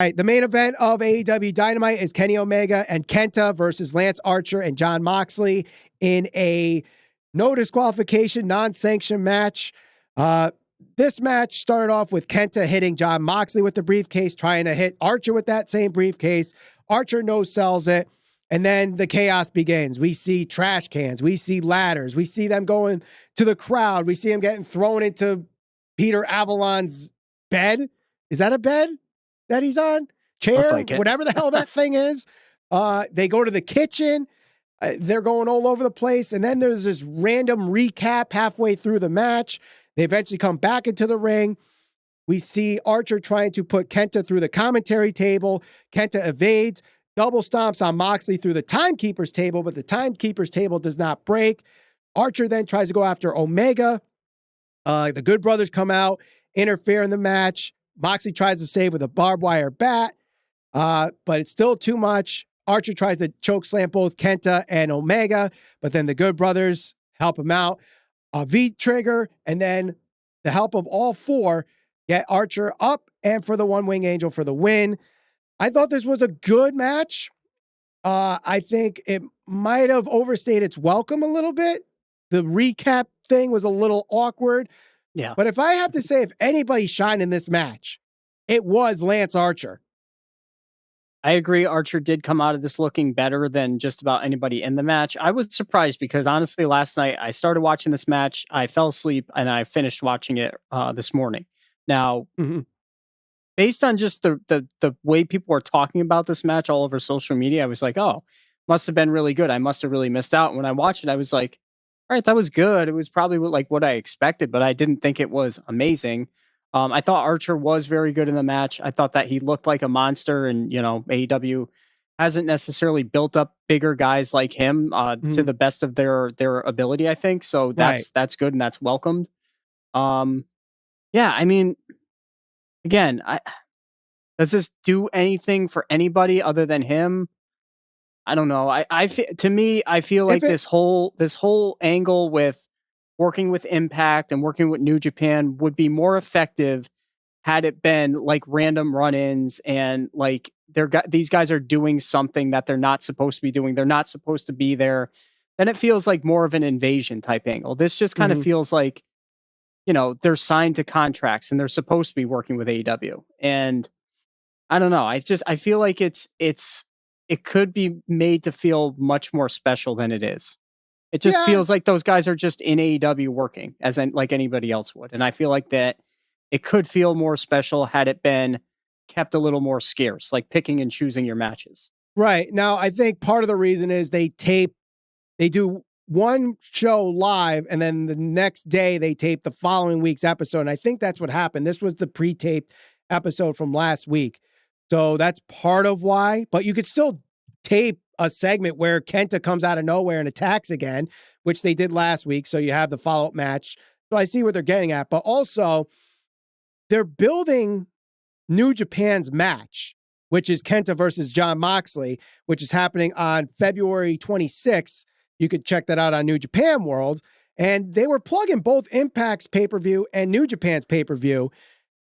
All right, the main event of AEW Dynamite is Kenny Omega and Kenta versus Lance Archer and Jon Moxley in a no disqualification, non-sanctioned match. This match started off with Kenta hitting Jon Moxley with the briefcase, trying to hit Archer with that same briefcase. Archer no-sells it, and then the chaos begins. We see trash cans. We see ladders. We see them going to the crowd. We see him getting thrown into Peter Avalon's bed. Is that a bed that he's on? Chair? Like whatever the hell that thing is. They go to the kitchen. They're going all over the place. And then there's this random recap halfway through the match. They eventually come back into the ring. We see Archer trying to put Kenta through the commentary table. Kenta evades, double stomps on Moxley through the timekeeper's table, but the timekeeper's table does not break. Archer then tries to go after Omega. The Good Brothers come out, interfere in the match. Moxley tries to save with a barbed wire bat, but it's still too much. Archer tries to choke slam both Kenta and Omega, but then the Good Brothers help him out. A V-trigger, and then the help of all four get Archer up and for the One-Wing Angel for the win. I thought this was a good match. I think it might have overstayed its welcome a little bit. The recap thing was a little awkward. Yeah. But if I have to say if anybody shined in this match, it was Lance Archer. I agree. Archer did come out of this looking better than just about anybody in the match. I was surprised because honestly, last night I started watching this match. I fell asleep and I finished watching it this morning. Now, based on just the way people were talking about this match all over social media, I was like, oh, must have been really good. I must have really missed out. And when I watched it, I was like, all right, that was good. It was probably like what I expected, but I didn't think it was amazing. I thought Archer was very good in the match. I thought that he looked like a monster, and AEW hasn't necessarily built up bigger guys like him to the best of their ability, I think. So that's good and that's welcomed. Yeah, I mean, again, does this do anything for anybody other than him? I don't know. To me, I feel like this whole angle with working with Impact and working with New Japan would be more effective had it been like random run-ins and like these guys are doing something that they're not supposed to be doing. They're not supposed to be there. Then it feels like more of an invasion type angle. This just kind of feels like, they're signed to contracts and they're supposed to be working with AEW. And I don't know. I feel like it could be made to feel much more special than it is. It just feels like those guys are just in AEW working like anybody else would. And I feel like that it could feel more special had it been kept a little more scarce, like picking and choosing your matches. Right. Now, I think part of the reason is they do one show live and then the next day they tape the following week's episode. And I think that's what happened. This was the pre-taped episode from last week. So that's part of why, but you could still tape a segment where Kenta comes out of nowhere and attacks again, which they did last week. So you have the follow-up match. So I see what they're getting at, but also they're building New Japan's match, which is Kenta versus Jon Moxley, which is happening on February 26th. You could check that out on New Japan World. And they were plugging both Impact's pay-per-view and New Japan's pay-per-view.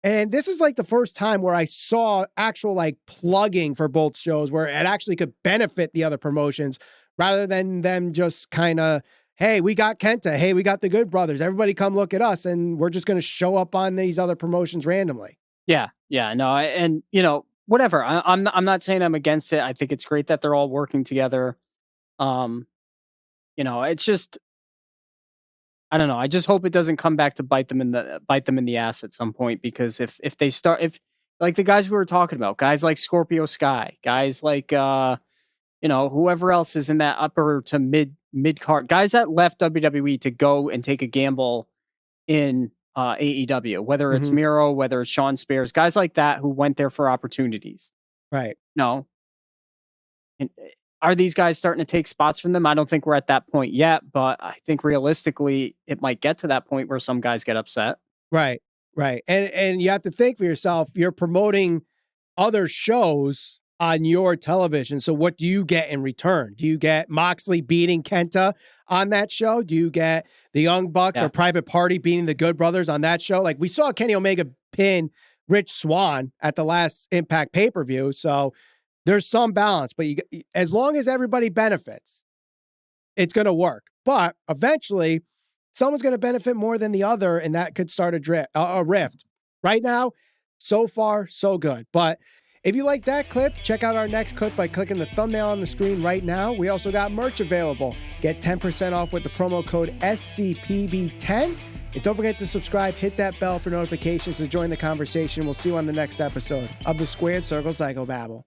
And this is like the first time where I saw actual like plugging for both shows where it actually could benefit the other promotions rather than them just kind of, hey, we got Kenta. Hey, we got the Good Brothers. Everybody come look at us. And we're just going to show up on these other promotions randomly. Yeah. Yeah. No. And whatever. I'm not saying I'm against it. I think it's great that they're all working together. It's just, I don't know. I just hope it doesn't come back to bite them in the ass at some point, because if like the guys we were talking about, guys like Scorpio Sky, guys like whoever else is in that upper to mid card, guys that left WWE to go and take a gamble in AEW, whether it's Miro, whether it's Sean Spears, guys like that who went there for opportunities. Right. No. And are these guys starting to take spots from them? I don't think we're at that point yet, but I think realistically it might get to that point where some guys get upset. Right. Right. And you have to think for yourself, you're promoting other shows on your television. So what do you get in return? Do you get Moxley beating Kenta on that show? Do you get the Young Bucks or Private Party beating the Good Brothers on that show? Like we saw Kenny Omega pin Rich Swann at the last Impact pay-per-view. So there's some balance, but as long as everybody benefits, it's going to work. But eventually, someone's going to benefit more than the other, and that could start a rift. Right now, so far, so good. But if you like that clip, check out our next clip by clicking the thumbnail on the screen right now. We also got merch available. Get 10% off with the promo code SCPB10. And don't forget to subscribe, hit that bell for notifications to join the conversation. We'll see you on the next episode of the Squared Circle Psychobabble.